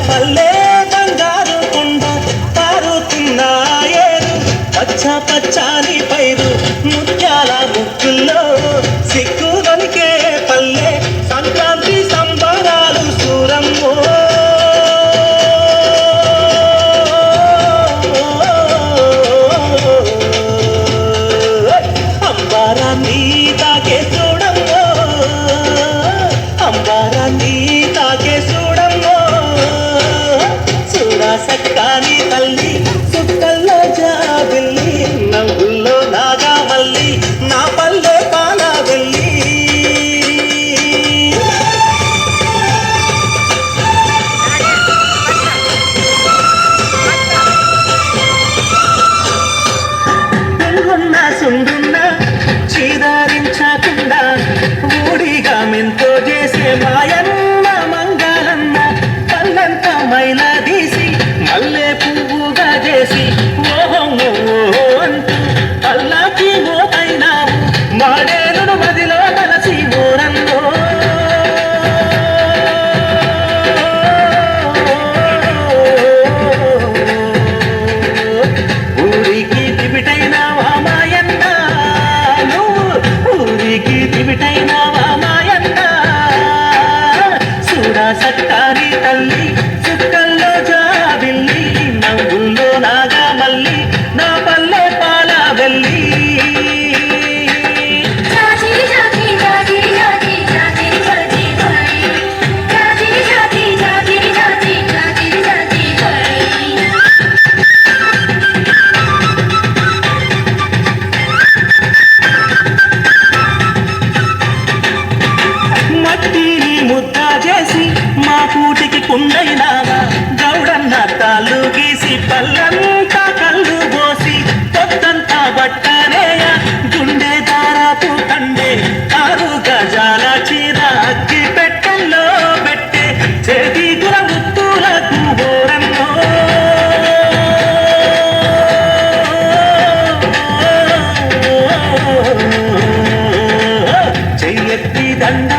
పల్లె బంగారు కొండ తారుతున్న ఏరు పచ్చ పచ్చాని పైరు ముత్యాల ముక్కుల్లో సిగ్గులనికే పల్లె సంక్రాంతి సంబరాలు సూరమ్మో అంబారాన్ని తాకే చూడమ్మో అంబారాన్ని తాకే చూడమ్మో చూడా సక్కాని తల్లి సుక్కల్లో జాబిల్లి నవ్వుల్లో నాగా మల్లి నా పల్లె పాల వెళ్ళి సుండున్నా చీదారించకుండా ఊడిగా మెంతో చేసే మాయన్న మంగళన్న పల్లంతా మైలా తీసి మల్లె పువ్వుగా చేసి ఓహో ఓహో అంటూ పల్లాకి మోతైనావు మాడేరును మదిలో కలసి మోరన్నో ఊరికి దివిటైనావా మాయన్న ఊరికి దివిటైనావా మాయన్న చూడా సక్కాని తల్లి చుక్కల్లో జాబిల్లి నవ్వుల్లో నాగా మల్లి నా పల్లె పాల వెళ్ళి మట్టిని ముద్ద చేసి మా కూటికి కుండైనావా గౌడన్న తాళ్ళు గీసి పల్లంతా కళ్ళు పోసి పొద్దంతా బట్టనేయ గుండె దారాపు కండే 6 గజాల చీర అగ్గి పెట్టెల్లో పెట్టే చేతి గుల ముత్తులకు ఓరన్నో చెయ్యెత్తి దండ